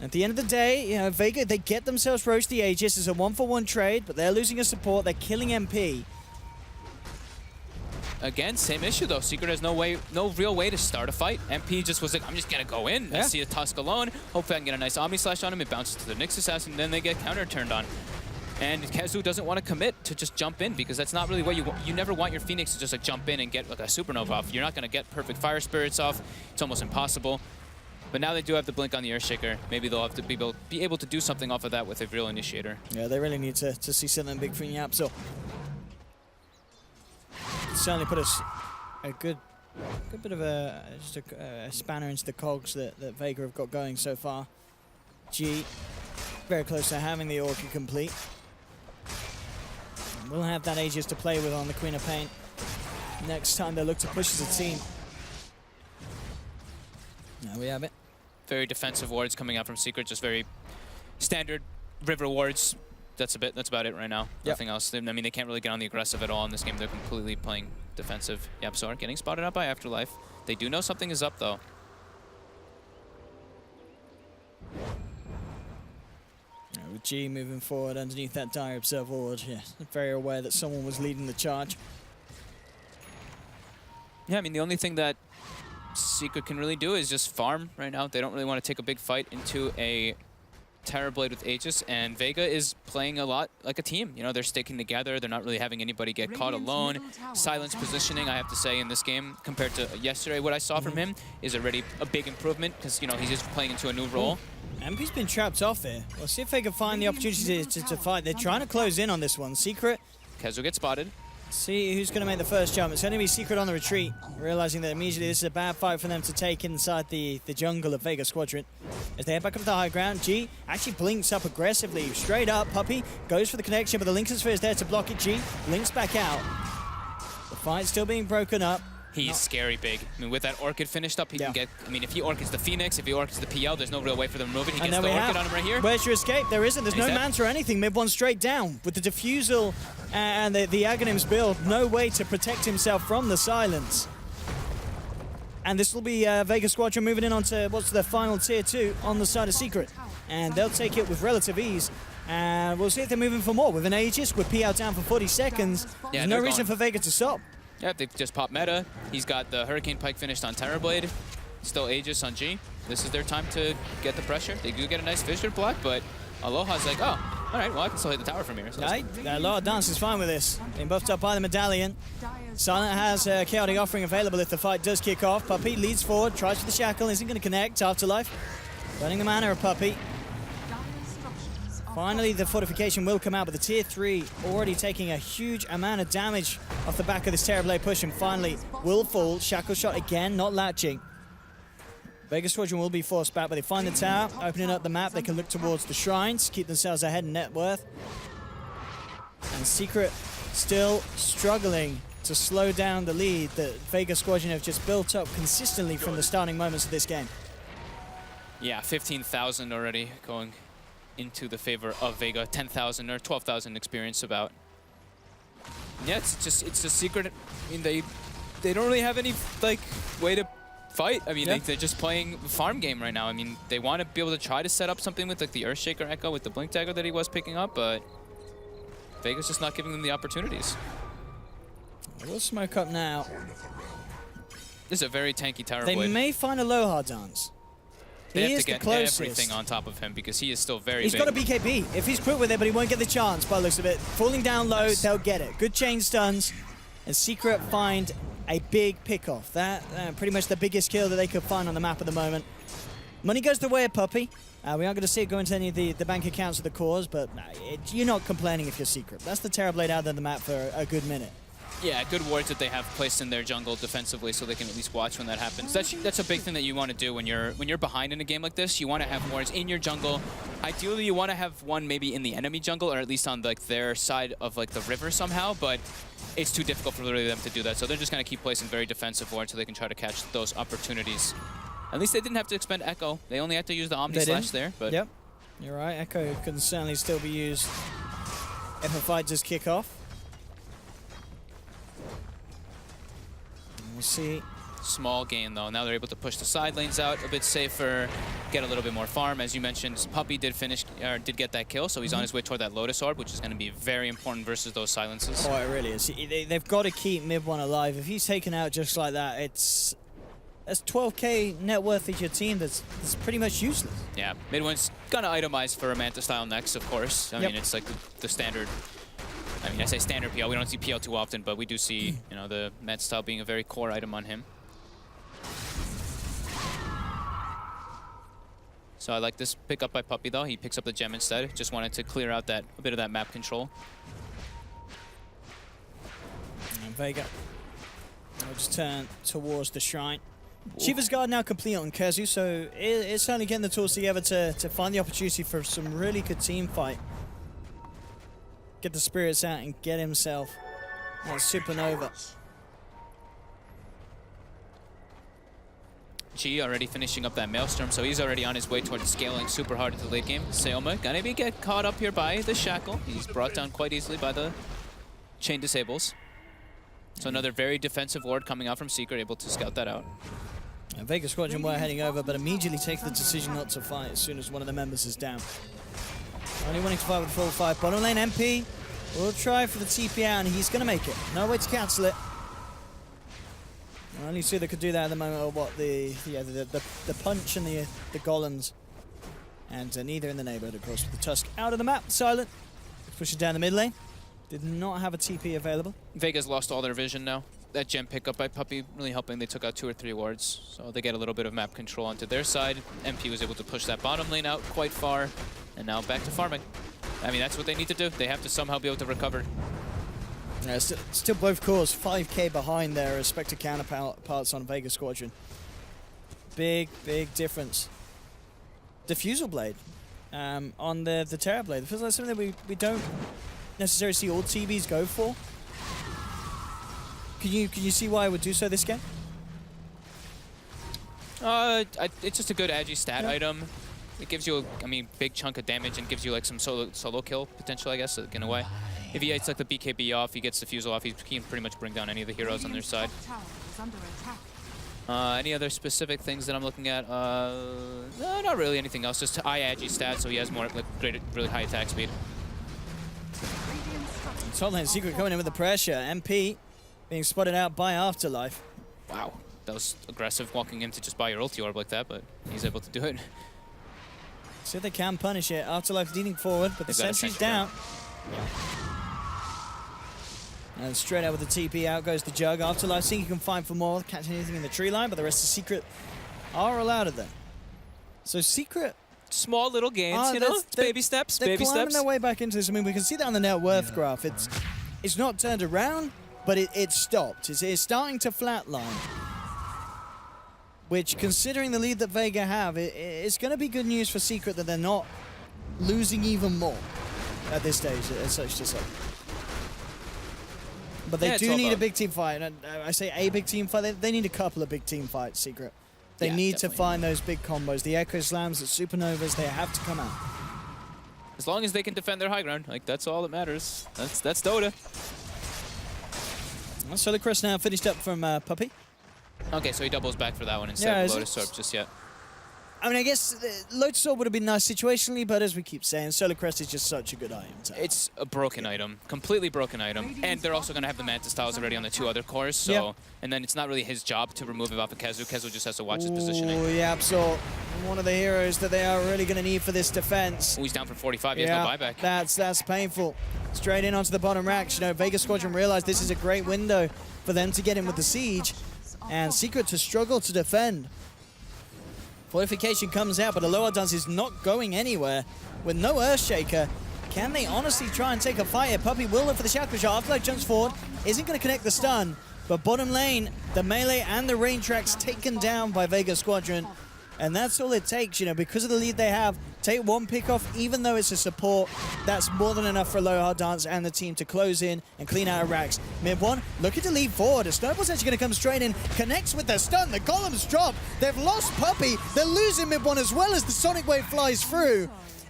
At the end of the day, you know, Vega, they get themselves Roach the Aegis. It's a 1-for-1 trade, but they're losing a support. They're killing MP. Again, same issue though. Secret has no real way to start a fight. MP just was like, I'm just gonna go in. I see a Tusk alone. Hopefully I can get a nice Omni Slash on him. It bounces to the Nyx Assassin, and then they get counter turned on. And Kezu doesn't want to commit to just jump in, because that's not really what you want. You never want your Phoenix to just like jump in and get like a Supernova off. You're not going to get perfect Fire Spirits off. It's almost impossible. But now they do have the blink on the Earthshaker. Maybe they'll have to be able to do something off of that with a real initiator. Yeah, they really need to see something big from YapzOr. Certainly put a good bit of a spanner into the cogs that Vega have got going so far. G very close to having the Orchid complete. We'll have that Aegis to play with on the Queen of Pain next time they look to push as a team. There we have it. Very defensive wards coming out from Secret, just very standard river wards. That's about it right now. Yep. Nothing else. I mean, they can't really get on the aggressive at all in this game. They're completely playing defensive. YapzOr getting spotted out by Afterlife. They do know something is up though. With G moving forward underneath that Dire Observer ward, yeah, very aware that someone was leading the charge. Yeah, I mean, the only thing that Secret can really do is just farm right now. They don't really want to take a big fight into a Terrorblade with Aegis, and Vega is playing a lot like a team. You know, they're sticking together. They're not really having anybody get caught alone. Silence positioning, I have to say, in this game compared to yesterday, what I saw from him is already a big improvement because, you know, he's just playing into a new role. MP's been trapped off here. We'll see if they can find the opportunity to fight. They're trying to close in on this one. Secret. Kezu gets spotted. See who's going to make the first jump. It's going to be Secret on the retreat, realizing that immediately this is a bad fight for them to take inside the jungle of Vega Squadron. As they head back up to the high ground, G actually blinks up aggressively. Straight up, Puppey goes for the connection, but the Lincoln Sphere is there to block it. G links back out. The fight's still being broken up. He's scary big. I mean, with that Orchid finished up, he can get... I mean, if he Orchids the Phoenix, if he Orchids the PL, there's no real way for them to move it. He gets the Orchid on him right here. Where's your escape? There isn't. There's no manta or anything. Mid one straight down. With the Diffusal and the Aghanim's build, no way to protect himself from the silence. And this will be Vega Squadron moving in onto what's their final tier 2 on the side of Secret. And they'll take it with relative ease. And we'll see if they're moving for more. With an Aegis, with PL down for 40 seconds, there's no reason for Vega to stop. Yeah, they just popped meta. He's got the Hurricane Pike finished on Terrorblade. Still Aegis on G. This is their time to get the pressure. They do get a nice Fissure block, but Aloha's like, oh, all right, well, I can still hit the tower from here. So Aloha Dance is fine with this. Being buffed up by the Medallion. Silent has a Chaotic Offering available if the fight does kick off. Puppey leads forward, tries for the Shackle, isn't going to connect. Afterlife, running the mana of Puppey. Finally, the fortification will come out, but the tier 3 already taking a huge amount of damage off the back of this Terrorblade push, and finally will fall. Shackle shot again, not latching. Vega Squadron will be forced back, but they find the tower, opening up the map. They can look towards the shrines, keep themselves ahead in net worth. And Secret still struggling to slow down the lead that Vega Squadron have just built up consistently from the starting moments of this game. Yeah, 15,000 already going into the favor of Vega. 10,000 or 12,000 experience about. Yeah, it's a Secret. I mean, they don't really have any like way to fight. I mean, they're just playing farm game right now. I mean, they want to be able to try to set up something with like the Earthshaker Echo with the Blink Dagger that he was picking up, but Vega's just not giving them the opportunities. We'll smoke up now. This is a very tanky Terrorblade. They may find Aloha Dance. They have to get everything on top of him because he is still very big. He's got a BKB. If he's quick with it, but he won't get the chance by the looks of it. Falling down low, they'll get it. Good chain stuns. And Secret find a big pick-off. That pretty much the biggest kill that they could find on the map at the moment. Money goes the way of Puppey. We aren't going to see it go into any of the bank accounts of the cores, but you're not complaining if you're Secret. That's the Terrorblade out on the map for a good minute. Yeah, good wards that they have placed in their jungle defensively so they can at least watch when that happens. That's a big thing that you want to do when you're behind in a game like this. You want to have wards in your jungle. Ideally, you want to have one maybe in the enemy jungle or at least on like their side of like the river somehow, but it's too difficult for literally them to do that. So they're just going to keep placing very defensive wards so they can try to catch those opportunities. At least they didn't have to expend Echo. They only had to use the Omni Slash there. But yep, you're right. Echo can certainly still be used if a fight does kick off. We'll see. Small gain though. Now they're able to push the side lanes out a bit safer, get a little bit more farm. As you mentioned, Puppey did get that kill, so he's on his way toward that Lotus Orb, which is going to be very important versus those silences. Oh, it really is. They've got to keep mid one alive. If he's taken out just like that, that's 12k net worth of your team that's pretty much useless. Yeah, mid one's gonna itemize for a Manta style next, of course. I mean, it's like the standard. I mean, I say standard PL. We don't see PL too often, but we do see, you know, the Manta style being a very core item on him. So I like this pick up by Puppey though. He picks up the gem instead. Just wanted to clear out a bit of that map control. And Vega will just turn towards the shrine. Shiva's Guard now complete on Kezu, so it's certainly getting the tools together to find the opportunity for some really good team fight. Get the spirits out and get himself a supernova. G already finishing up that Maelstrom, so he's already on his way towards scaling super hard into the late game. Seoma gonna get caught up here by the Shackle. He's brought down quite easily by the chain disables. So another very defensive ward coming out from Secret, able to scout that out. And Vega Squadron were heading over, but immediately take the decision not to fight as soon as one of the members is down. Only wanting to fight with full fight. Bottom lane MP will try for the TP out, and he's going to make it. No way to cancel it. Only two that could do that at the moment are what the punch and the golems. And neither in the neighborhood, of course, with the Tusk out of the map. Silent pushes down the mid lane. Did not have a TP available. Vega's lost all their vision now. That gem pickup by Puppey really helping. They took out 2 or 3 wards, so they get a little bit of map control onto their side. MP was able to push that bottom lane out quite far, and now back to farming. I mean, that's what they need to do. They have to somehow be able to recover. Yeah, still both cores 5k behind their respective counterparts on Vega Squadron. Big difference. Diffusal Blade on the Terra Blade. It feels like something that we don't necessarily see all TBs go for. Can you see why I would do so this game? It's just a good agi stat item. It gives you a big chunk of damage and gives you like some solo kill potential, I guess, in a way. If he gets like the BKB off, he gets Diffusal off, he can pretty much bring down any of the heroes on their side. Any other specific things that I'm looking at? No, not really anything else. Just high agi stats, so he has more like really high attack speed. Top lane Secret coming in with the pressure. MP being spotted out by Afterlife. Wow, that was aggressive walking in to just buy your ulti orb like that, but he's able to do it. See if they can punish it. Afterlife leading forward, but the sentry's down. And straight out with the TP, out goes the Jug. Afterlife seeing he can find for more, catch anything in the tree line, but the rest of Secret are allowed of them. So Secret... Small little gains, you know? It's baby steps, baby steps. They're climbing their way back into this. I mean, we can see that on the net worth graph. It's not turned around, but it's stopped. It's starting to flatline. Which, considering the lead that Vega have, it's going to be good news for Secret that they're not losing even more at this stage, as such to say. But they do need a big team fight. And I say a big team fight, they need a couple of big team fights, Secret. They need to find those big combos. The Echo Slams, the Supernovas, they have to come out. As long as they can defend their high ground, like that's all that matters. That's Dota. So the Chris now finished up from Puppey. Okay, so he doubles back for that one instead of Lotus Orb just yet. I mean, I guess Lotus Orb would have been nice situationally, but as we keep saying, Solar Crest is just such a good item. It's a broken item, completely broken item, and they're also going to have the Mantis Tiles already on the 2 other cores, so... And then it's not really his job to remove it off of Kezu. Kezu just has to watch his positioning. Oh, yeah, Absol. One of the heroes that they are really going to need for this defense. Oh, he's down for 45, he has no buyback. That's painful. Straight in onto the bottom racks. You know, Vega Squadron realized this is a great window for them to get in with the siege, and Secret to struggle to defend. Fortification comes out, but the lower dance is not going anywhere. With no Earthshaker, can they honestly try and take a fight here? Puppey will look for the Shadow Shot. Afterlife jumps forward, isn't going to connect the stun, but bottom lane, the melee and the range tracks taken down by Vega Squadron. And that's all it takes, you know, because of the lead they have. Take one pick off, even though it's a support, that's more than enough for Aloha Dance and the team to close in and clean out of racks. Mid one, looking to lead forward. A Snowball's actually going to come straight in, connects with the stun. The golems drop. They've lost Puppey. They're losing mid one as well as the Sonic Wave flies through.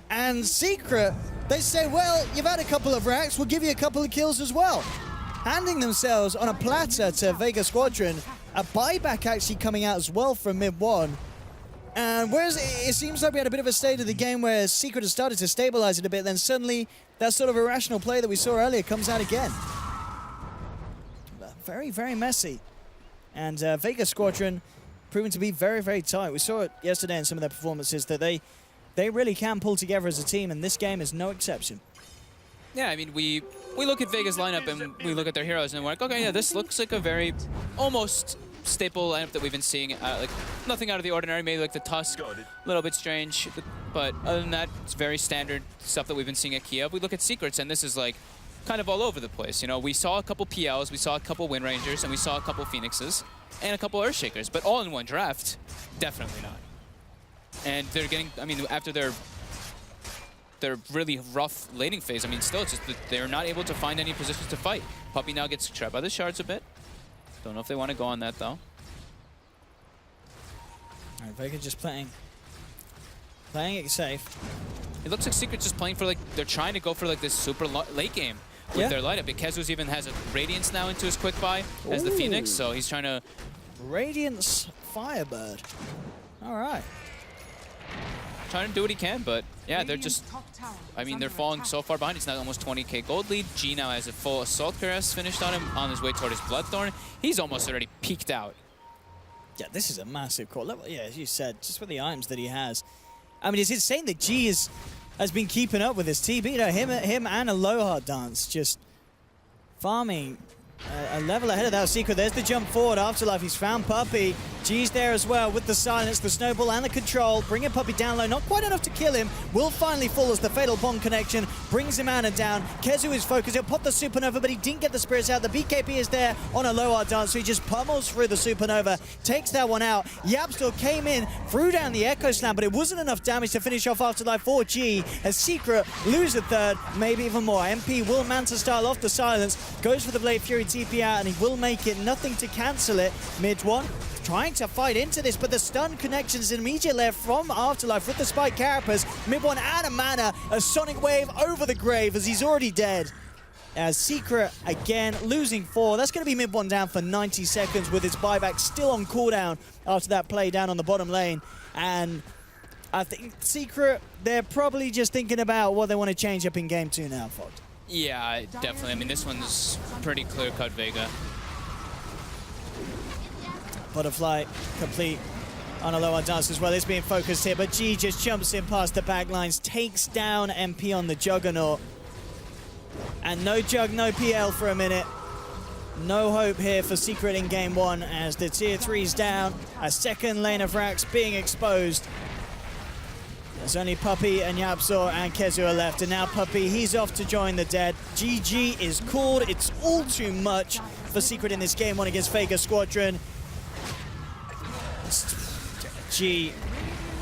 And Secret, they say, well, you've had a couple of racks. We'll give you a couple of kills as well. Handing themselves on a platter to Vega Squadron. A buyback actually coming out as well from mid one. And whereas it seems like we had a bit of a state of the game where Secret has started to stabilize it a bit, then suddenly that sort of irrational play that we saw earlier comes out again. Very, very messy. And Vega Squadron proving to be very, very tight. We saw it yesterday in some of their performances that they really can pull together as a team, and this game is no exception. Yeah, I mean, we look at Vega's lineup and we look at their heroes and we're like, okay, yeah, this looks like a very almost staple lineup that we've been seeing. Like nothing out of the ordinary, maybe like the Tusk, a little bit strange, but other than that, it's very standard stuff that we've been seeing at Kiev. We look at Secrets and this is like kind of all over the place. You know, we saw a couple PLs, we saw a couple Wind Rangers, and we saw a couple Phoenixes, and a couple Earthshakers, but all in one draft, definitely not. And they're getting, I mean, after their really rough laning phase, I mean, still, it's just that they're not able to find any positions to fight. Puppey now gets trapped by the shards a bit. Don't know if they want to go on that, though. All right, Vega just playing it safe. It looks like Secret's just playing for, like, they're trying to go for, like, this super late game with their lineup. Kezu's even has a Radiance now into his quick buy as the Phoenix, so he's trying to... Radiance Firebird. All right. Trying to do what he can, but yeah, they're just, I mean, they're falling so far behind. It's now almost 20k gold lead. G now has a full Assault Caress finished on him on his way toward his Bloodthorn. He's almost already peaked out. Yeah, this is a massive core level. Yeah, as you said, just with the items that he has. I mean, it's insane that G has been keeping up with this TB. You know, him and Aloha Dance just farming a level ahead of that Secret. There's the jump forward. Afterlife, he's found Puppey. G's there as well with the silence, the snowball, and the control. Bringing Puppey down low. Not quite enough to kill him. Will finally fall as the fatal bond connection brings him out and down. Kezu is focused. He'll pop the supernova, but he didn't get the spirits out. The BKB is there on Aloha Dance, so he just pummels through the supernova, takes that one out. Yapstor came in, threw down the Echo Slam, but it wasn't enough damage to finish off Afterlife for G. As Secret lose a third, maybe even more. MP will Manta style off the silence, goes for the Blade Fury TP out, and he will make it. Nothing to cancel it. Mid one trying to fight into this, but the stun connection is immediate left from Afterlife with the Spike Carapace. Mid one out of mana, a Sonic Wave over the grave as he's already dead. As Secret, again, losing 4. That's going to be mid one down for 90 seconds with its buyback still on cooldown after that play down on the bottom lane. And I think Secret, they're probably just thinking about what they want to change up in game 2 now, Fog. Yeah, definitely. I mean, this one's pretty clear-cut Vega. Butterfly complete on Aloha Dance as well. It's being focused here, but G just jumps in past the back lines, takes down MP on the Juggernaut. And no Jug, no PL for a minute. No hope here for Secret in game 1 as the tier 3's down. A second lane of racks being exposed. There's only Puppey and Yapsor and Kezu are left, and now Puppey, he's off to join the dead. GG is called. It's all too much for Secret in this game 1 against Vega Squadron. G,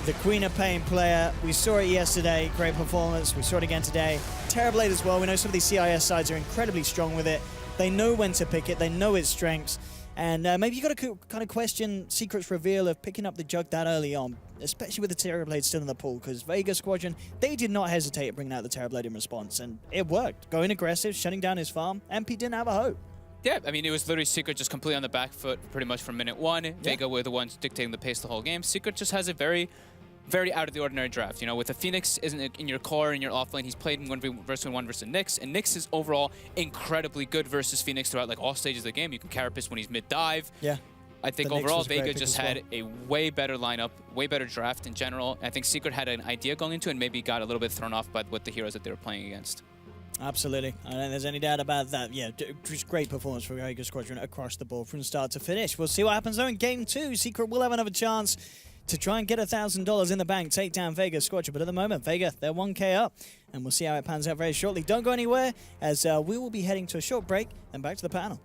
the Queen of Pain player. We saw it yesterday, great performance. We saw it again today. Terrorblade as well. We know some of these CIS sides are incredibly strong with it. They know when to pick it. They know its strengths. And maybe you got to kind of question Secret's reveal of picking up the Jug that early on, especially with the Terrorblade still in the pool, because Vega Squadron, they did not hesitate at bringing out the Terrorblade in response, and it worked. Going aggressive, shutting down his farm. MP didn't have a hope. Yeah, I mean, it was literally Secret just completely on the back foot pretty much from minute 1. Vega were the ones dictating the pace the whole game. Secret just has a very, very out of the ordinary draft. You know, with the Phoenix isn't in your core, in your offlane, he's played in 1v1 versus Nyx, and Nyx is overall incredibly good versus Phoenix throughout like all stages of the game. You can Carapace when he's mid-dive. Yeah. I think overall Vega just had a way better lineup, way better draft in general. I think Secret had an idea going into it and maybe got a little bit thrown off by what the heroes that they were playing against. Absolutely. I don't think there's any doubt about that. Yeah, just great performance for Vega Squadron across the board from start to finish. We'll see what happens though in game 2. Secret will have another chance to try and get $1,000 in the bank, take down Vega Squadron. But at the moment, Vega, they're 1K up. And we'll see how it pans out very shortly. Don't go anywhere, as we will be heading to a short break and back to the panel.